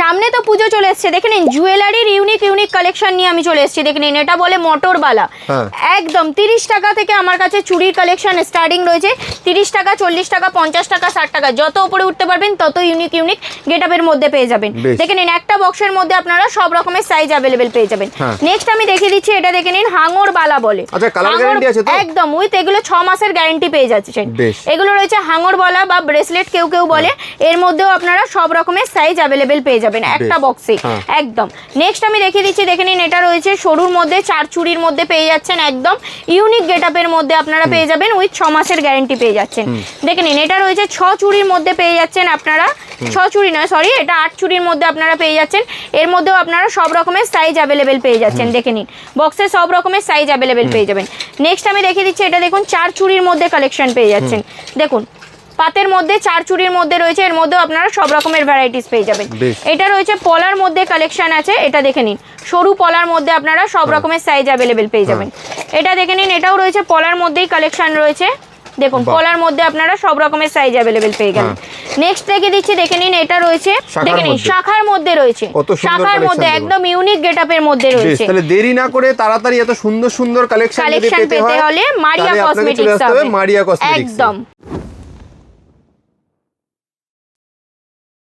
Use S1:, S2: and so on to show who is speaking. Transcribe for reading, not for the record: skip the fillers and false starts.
S1: সামনে তো পুজো চলে এসছে, দেখে নিন জুয়েলারির ইউনিক ইউনিক কালেকশন নিয়ে আমি চলে এসেছি। দেখে নিন এটা বলে মোটরবালা, একদম 30 টাকা থেকে আমার কাছে চুড়ির কালেকশন স্টার্টিং রয়েছে। 30 টাকা, 40 টাকা, 50 টাকা, 60 টাকা, যত উপরে উঠতে পারবেন তত ইউনিক ইউনিক গেটআপের মধ্যে পেয়ে যাবেন। দেখে নিন একটা বক্সের মধ্যে আপনারা সব রকমের সাইজ অ্যাভেলেবেল পেয়ে যাবেন। নেক্সট আমি দেখিয়ে দিচ্ছি, এটা দেখে নিন হাঙর বালা বলে।
S2: আচ্ছা, কালার গ্যারান্টি আছে তো?
S1: একদম উইথ এগুলো 6 মাসের গ্যারান্টি পেয়ে যাচ্ছেন। এগুলো রয়েছে হাঙর বালা বা ব্রেসলেট কেউ কেউ বলে, এর মধ্যেও আপনারা সব রকমের সাইজ অ্যাভেলেবেল পেয়ে যাবেন একটা বক্সে একদম। নেক্সট আমি দেখিয়ে দিচ্ছি, দেখে নিন এটা রয়েছে সরুর মধ্যে 4 চুড়ির মধ্যে পেয়ে যাচ্ছেন, একদম ইউনিক গেটআপের মধ্যে আপনারা পেয়ে যাবেন, উইথ 6 মাসের গ্যারান্টি পেয়ে যাচ্ছেন। দেখে নিন এটা রয়েছে 6 চুড়ির মধ্যে পেয়ে যাচ্ছেন আপনারা, 6 চুড়ি নয় সরি, এটা 8 চুড়ির মধ্যে আপনারা পেয়ে যাচ্ছেন। এর মধ্যেও আপনারা সব রকমের সাইজ অ্যাভেলেবেল পেয়ে যাচ্ছেন। দেখে নিন বক্সে সব রকমের সাইজ অ্যাভেলেবেল পেয়ে যাবেন। নেক্সট আমি দেখিয়ে দিচ্ছি, এটা দেখুন 4 চুড়ির মধ্যে কালেকশন পেয়ে যাচ্ছেন। দেখুন পাতের মধ্যে 4 চুড়ির মধ্যে রয়েছে, এর মধ্যেও আপনারা সব রকমের ভ্যারাইটিস পেয়ে যাবেন। এটা রয়েছে পলার মধ্যে কালেকশন আছে, এটা দেখে নিন সরু পলার মধ্যে আপনারা সব রকমের সাইজ অ্যাভেলেবেল পেয়ে যাবেন। এটা দেখে নিন এটাও রয়েছে পলার মধ্যেই কালেকশন রয়েছে, দেখুন পলার মধ্যে আপনারা সব রকমের সাইজ অ্যাভেলেবেল পেয়ে গেলেন। নেক্সট দেখে দিচ্ছি, দেখে নিন এটা রয়েছে, দেখে নিন শাখার মধ্যে রয়েছে, শাখার মধ্যে একদম ইউনিক গেটআপের মধ্যে রয়েছে।
S2: তাহলে দেরি না করে তাড়াতাড়ি এত সুন্দর সুন্দর কালেকশন
S1: পেতে হলে মারিয়া কসমেটিক্স হবে,
S2: মারিয়া কসমেটিক্স
S1: একদম।